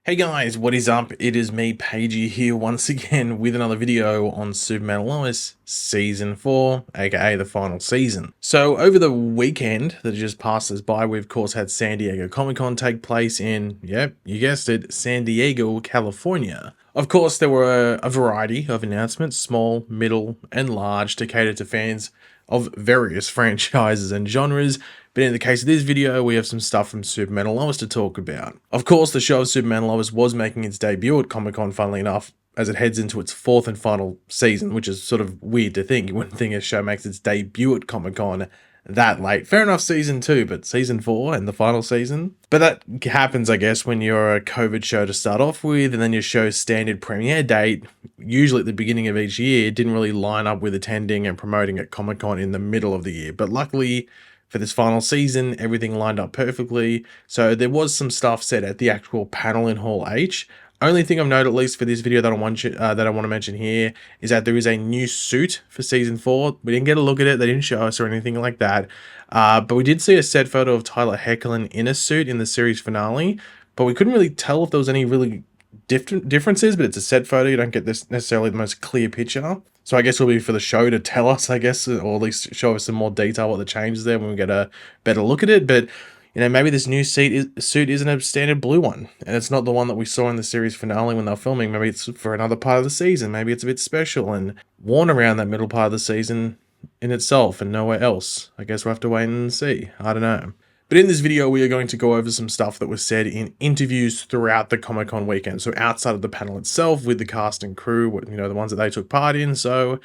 Hey guys, what is up? It is me, Pagey, here once again with another video on Superman and Lois Season 4, aka the final season. So over the weekend that just passed us by, we of course had San Diego Comic-Con take place in, yep, you guessed it, San Diego, California. Of course, there were a variety of announcements, small, middle, and large, to cater to fans of various franchises and genres, but in the case of this video, we have some stuff from Superman and Lois to talk about. Of course, the show of Superman and Lois was making its debut at Comic-Con, funnily enough, as it heads into its fourth and final season, which is sort of weird to think. You wouldn't think a show makes its debut at Comic-Con that late. Fair enough, season 2, but season 4 and the final season? But that happens, I guess, when you're a COVID show to start off with, and then your show's standard premiere date, usually at the beginning of each year, didn't really line up with attending and promoting at Comic-Con in the middle of the year. But luckily, for this final season, everything lined up perfectly. So there was some stuff said at the actual panel in Hall H. Only thing I've noted, at least for this video, that I want to mention here is that there is a new suit for season 4. We didn't get a look at it; they didn't show us or anything like that. But we did see a set photo of Tyler Hoechlin in a suit in the series finale. But we couldn't really tell if there was any really differences. But it's a set photo; you don't get this necessarily the most clear picture. So I guess it'll be for the show to tell us, I guess, or at least show us some more detail what the changes there when we get a better look at it. But maybe this new suit isn't a standard blue one, and it's not the one that we saw in the series finale when they're filming. Maybe it's for another part of the season. Maybe it's a bit special and worn around that middle part of the season in itself and nowhere else. I guess we'll have to wait and see. I don't know. But in this video, we are going to go over some stuff that was said in interviews throughout the Comic-Con weekend. So outside of the panel itself with the cast and crew, the ones that they took part in. So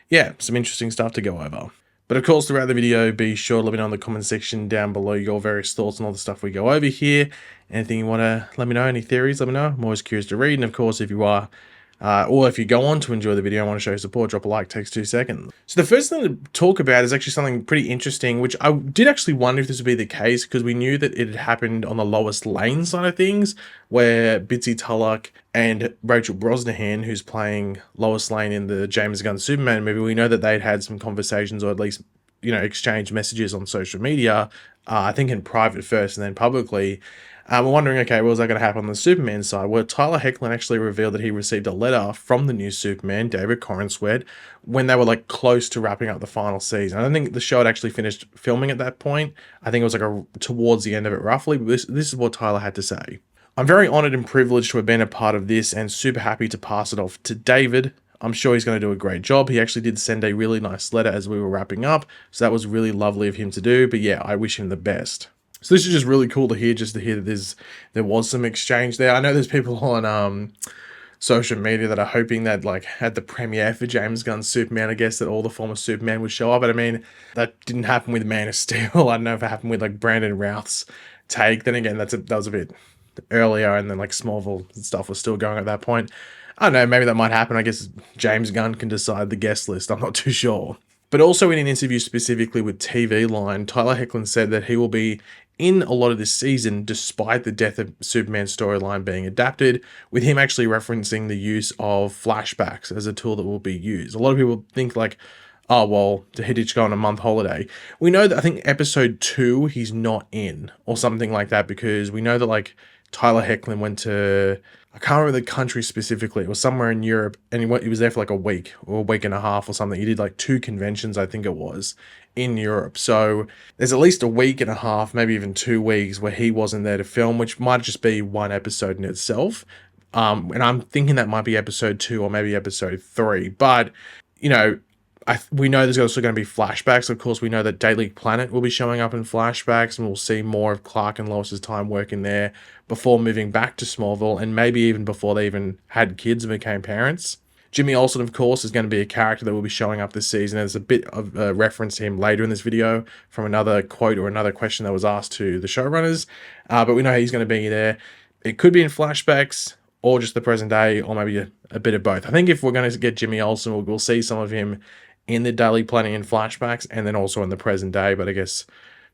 yeah, some interesting stuff to go over. But of course, throughout the video, be sure to let me know in the comment section down below your various thoughts on all the stuff we go over here. Anything you want to let me know, any theories, let me know. I'm always curious to read. And of course, if you are, or if you go on to enjoy the video and want to show your support, drop a like, takes 2 seconds. So the first thing to talk about is actually something pretty interesting, which I did actually wonder if this would be the case, because we knew that it had happened on the Lois Lane side of things, where Bitsy Tulloch and Rachel Brosnahan, who's playing Lois Lane in the James Gunn Superman movie, we know that they'd had some conversations, or at least, exchanged messages on social media, I think in private first and then publicly. We're wondering, okay, what was that going to happen on the Superman side? Well, Tyler Hoechlin actually revealed that he received a letter from the new Superman, David Corenswet, when they were close to wrapping up the final season. I don't think the show had actually finished filming at that point. I think it was towards the end of it roughly, but this is what Tyler had to say. I'm very honored and privileged to have been a part of this and super happy to pass it off to David. I'm sure he's going to do a great job. He actually did send a really nice letter as we were wrapping up, so that was really lovely of him to do. But yeah, I wish him the best. So this is just really cool to hear, that there was some exchange there. I know there's people on social media that are hoping that at the premiere for James Gunn's Superman, I guess that all the former Superman would show up. But I mean, that didn't happen with Man of Steel. I don't know if it happened with Brandon Routh's take. Then again, that was a bit earlier, and then Smallville stuff was still going at that point. I don't know, maybe that might happen. I guess James Gunn can decide the guest list. I'm not too sure. But also in an interview specifically with TV Line, Tyler Hoechlin said that he will be in a lot of this season despite the Death of Superman storyline being adapted, with him actually referencing the use of flashbacks as a tool that will be used. A lot of people think oh, well, did he just go on a month holiday? We know that I think episode 2 he's not in, or something like that, because we know that Tyler Hoechlin went to, I can't remember the country specifically. It was somewhere in Europe, and he was there for a week or a week and a half or something. He did 2 conventions, I think it was, in Europe. So there's at least a week and a half, maybe even 2 weeks, where he wasn't there to film, which might just be one episode in itself. And I'm thinking that might be episode 2 or maybe episode 3. But, we know there's also going to be flashbacks. Of course, we know that Daily Planet will be showing up in flashbacks, and we'll see more of Clark and Lois's time working there before moving back to Smallville, and maybe even before they even had kids and became parents. Jimmy Olsen, of course, is going to be a character that will be showing up this season. There's a bit of a reference to him later in this video from another quote or another question that was asked to the showrunners, but we know he's going to be there. It could be in flashbacks, or just the present day, or maybe a bit of both. I think if we're going to get Jimmy Olsen, we'll see some of him in the Daily Planet in flashbacks, and then also in the present day, but I guess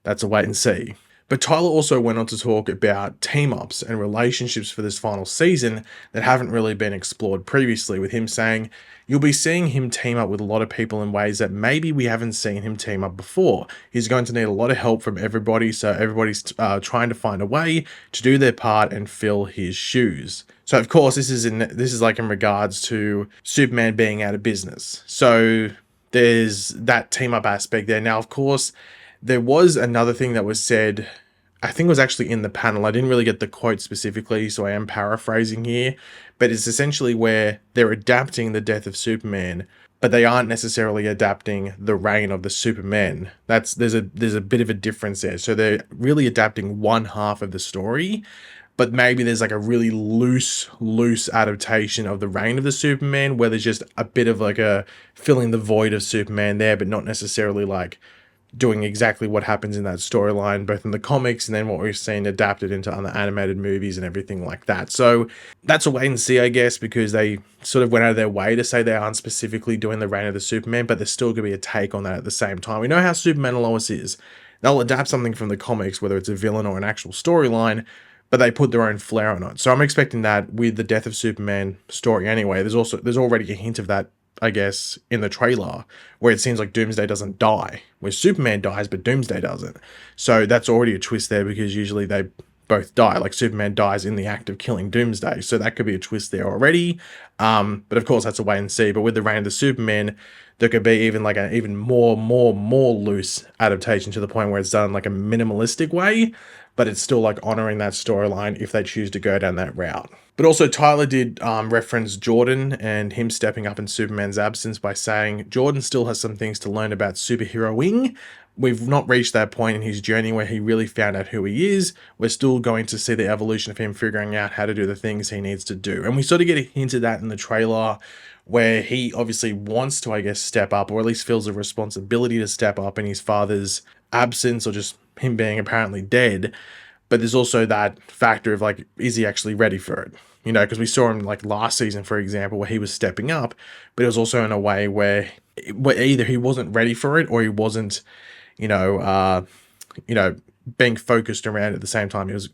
that's a wait and see. But Tyler also went on to talk about team-ups and relationships for this final season that haven't really been explored previously, with him saying, you'll be seeing him team up with a lot of people in ways that maybe we haven't seen him team up before. He's going to need a lot of help from everybody, so everybody's trying to find a way to do their part and fill his shoes. So of course, this is like in regards to Superman being out of business. So there's that team up aspect there. Now, of course, there was another thing that was said, I think it was actually in the panel. I didn't really get the quote specifically, so I am paraphrasing here, but it's essentially where they're adapting the death of Superman, but they aren't necessarily adapting the reign of the Superman. There's a bit of a difference there. So they're really adapting one half of the story, but maybe there's like a really loose adaptation of the reign of the Superman, where there's just a bit of like a filling the void of Superman there, but not necessarily like doing exactly what happens in that storyline, both in the comics and then what we've seen adapted into other animated movies and everything like that. So that's a wait and see, I guess, because they sort of went out of their way to say they aren't specifically doing the reign of the Superman, but there's still going to be a take on that at the same time. We know how Superman and Lois is. They'll adapt something from the comics, whether it's a villain or an actual storyline, but they put their own flair on it. So I'm expecting that with the Death of Superman story anyway. There's already a hint of that, I guess, in the trailer, where it seems like Doomsday doesn't die, where Superman dies, but Doomsday doesn't. So that's already a twist there, because usually they both die. Like Superman dies in the act of killing Doomsday. So that could be a twist there already. But of course, that's a wait and see. But with the reign of the Superman, there could be even like an even more loose adaptation, to the point where it's done like a minimalistic way, but it's still like honoring that storyline if they choose to go down that route. But also Tyler did reference Jordan and him stepping up in Superman's absence by saying Jordan still has some things to learn about superheroing. We've not reached that point in his journey where he really found out who he is. We're still going to see the evolution of him figuring out how to do the things he needs to do. And we sort of get a hint of that in the trailer, where he obviously wants to, I guess, step up, or at least feels a responsibility to step up in his father's absence, or just him being apparently dead. But there's also that factor of like, is he actually ready for it? You know, because we saw him like last season, for example, where he was stepping up, but it was also in a way where either he wasn't ready for it, or he wasn't, being focused around it at the same time. He was,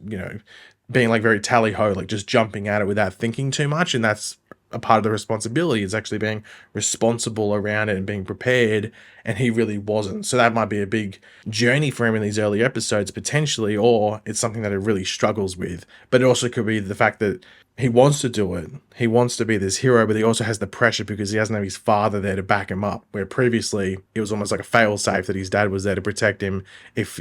being like very tally-ho, like just jumping at it without thinking too much. And that's a part of the responsibility, is actually being responsible around it and being prepared, and he really wasn't. So that might be a big journey for him in these early episodes potentially, or it's something that he really struggles with. But it also could be the fact that he wants to do it, he wants to be this hero, but he also has the pressure because he doesn't have his father there to back him up, where previously it was almost like a fail-safe that his dad was there to protect him if,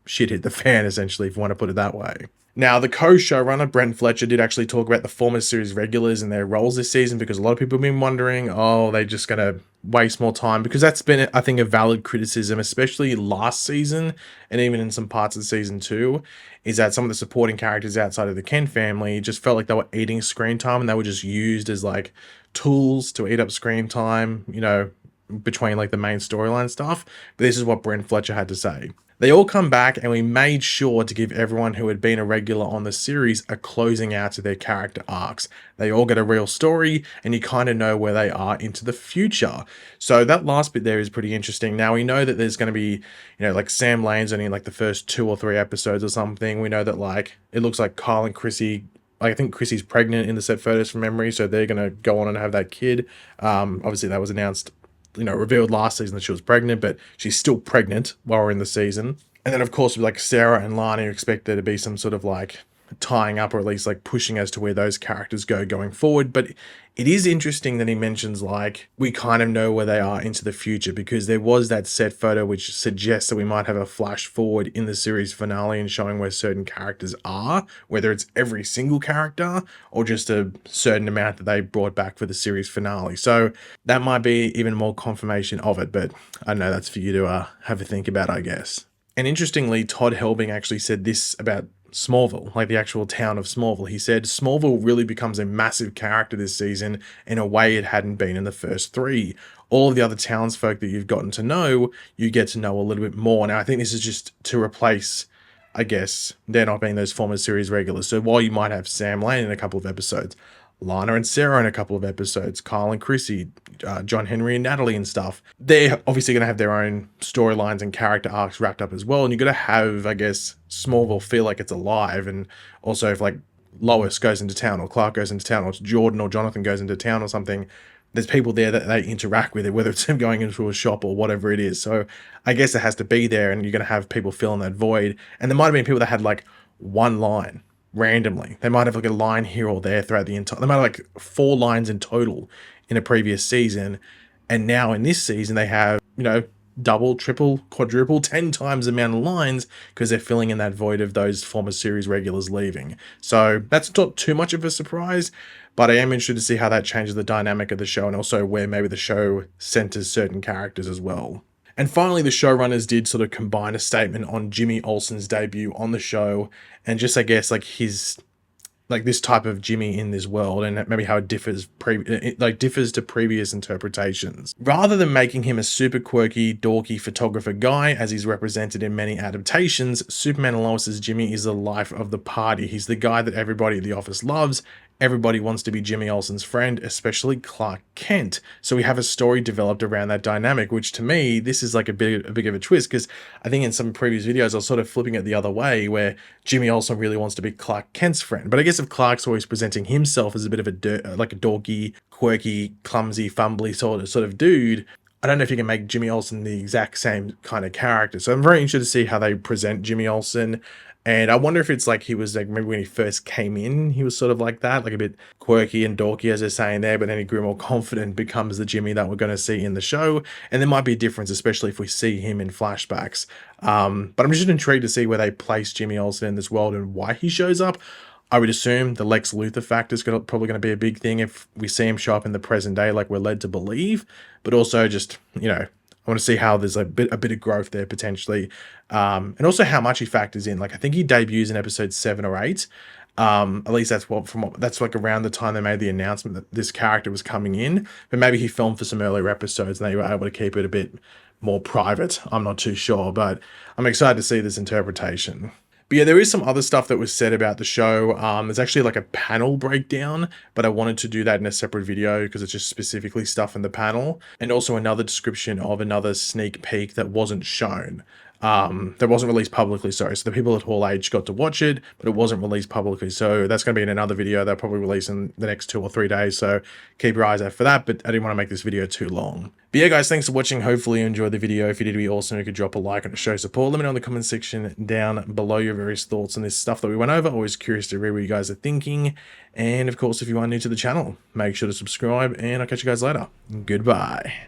shit hit the fan, essentially, if you want to put it that way. Now, the co-showrunner, Brent Fletcher, did actually talk about the former series regulars and their roles this season, because a lot of people have been wondering, they're just going to waste more time, because that's been, I think, a valid criticism, especially last season, and even in some parts of season 2, is that some of the supporting characters outside of the Kent family just felt like they were eating screen time, and they were just used as, like, tools to eat up screen time, between, like, the main storyline stuff. But this is what Brent Fletcher had to say. They all come back, and we made sure to give everyone who had been a regular on the series a closing out to their character arcs. They all get a real story, and you kind of know where they are into the future. So that last bit there is pretty interesting. Now, we know that there's going to be, like Sam Lane's only in like the first 2 or 3 episodes or something. We know that like, it looks like Kyle and Chrissy, I think Chrissy's pregnant in the set photos from memory, so they're going to go on and have that kid. Obviously that was announced, revealed last season that she was pregnant, but she's still pregnant while we're in the season. And then, of course, with like Sarah and Lana, you expect there to be some sort of like tying up, or at least like pushing as to where those characters go going forward. But it is interesting that he mentions like we kind of know where they are into the future, because there was that set photo which suggests that we might have a flash forward in the series finale and showing where certain characters are, whether it's every single character or just a certain amount that they brought back for the series finale. So that might be even more confirmation of it, but I don't know, that's for you to have a think about, I guess. And interestingly, Todd Helbing actually said this about Smallville, like the actual town of Smallville. He said, Smallville really becomes a massive character this season in a way it hadn't been in the first 3. All of the other townsfolk that you've gotten to know, you get to know a little bit more. Now, I think this is just to replace, I guess, they're not being those former series regulars. So while you might have Sam Lane in a couple of episodes, Lana and Sarah in a couple of episodes, Kyle and Chrissy, John Henry and Natalie and stuff. They're obviously going to have their own storylines and character arcs wrapped up as well. And you're going to have, I guess, Smallville feel like it's alive. And also if like Lois goes into town or Clark goes into town or Jordan or Jonathan goes into town or something, there's people there that they interact with it, whether it's them going into a shop or whatever it is. So I guess it has to be there, and you're going to have people filling that void. And there might have been people that had like one line randomly. They might have like a line here or there throughout the entire, they might have like 4 lines in total in a previous season. And now in this season, they have, you know, double, triple, quadruple, 10 times the amount of lines because they're filling in that void of those former series regulars leaving. So that's not too much of a surprise, but I am interested to see how that changes the dynamic of the show and also where maybe the show centers certain characters as well. And finally, the showrunners did sort of combine a statement on Jimmy Olsen's debut on the show and just, I guess, like his, like this type of Jimmy in this world and maybe how it differs to previous interpretations. Rather than making him a super quirky, dorky photographer guy as he's represented in many adaptations, Superman and Lois's Jimmy is the life of the party. He's the guy that everybody at the office loves. Everybody wants to be Jimmy Olsen's friend, especially Clark Kent. So we have a story developed around that dynamic, which to me, this is like a big of a twist, because I think in some previous videos, I was sort of flipping it the other way, where Jimmy Olsen really wants to be Clark Kent's friend. But I guess if Clark's always presenting himself as a bit of a like a dorky, quirky, clumsy, fumbly sort of dude, I don't know if you can make Jimmy Olsen the exact same kind of character. So I'm very interested to see how they present Jimmy Olsen. And I wonder if it's like he was like, maybe when he first came in, he was sort of like that, like a bit quirky and dorky, as they're saying there, but then he grew more confident, becomes the Jimmy that we're going to see in the show. And there might be a difference, especially if we see him in flashbacks. But I'm just intrigued to see where they place Jimmy Olsen in this world and why he shows up. I would assume the Lex Luthor factor is probably going to be a big thing if we see him show up in the present day, like we're led to believe, but also just, you know, I want to see how there's a bit of growth there potentially, and also how much he factors in. Like I think he debuts in episode 7 or 8. At least that's that's like around the time they made the announcement that this character was coming in. But maybe he filmed for some earlier episodes and they were able to keep it a bit more private. I'm not too sure, but I'm excited to see this interpretation. But yeah, there is some other stuff that was said about the show. There's actually like a panel breakdown, but I wanted to do that in a separate video because it's just specifically stuff in the panel. And also another description of another sneak peek that wasn't shown. That wasn't released publicly, sorry. So the people at Hall H got to watch it, but it wasn't released publicly. So that's going to be in another video they'll probably release in the next 2 or 3 days. So keep your eyes out for that, but I didn't want to make this video too long. But yeah, guys, thanks for watching. Hopefully you enjoyed the video. If you did, it'd be awesome. You could drop a like and show support. Let me know in the comment section down below your various thoughts on this stuff that we went over. Always curious to read what you guys are thinking. And of course, if you are new to the channel, make sure to subscribe and I'll catch you guys later. Goodbye.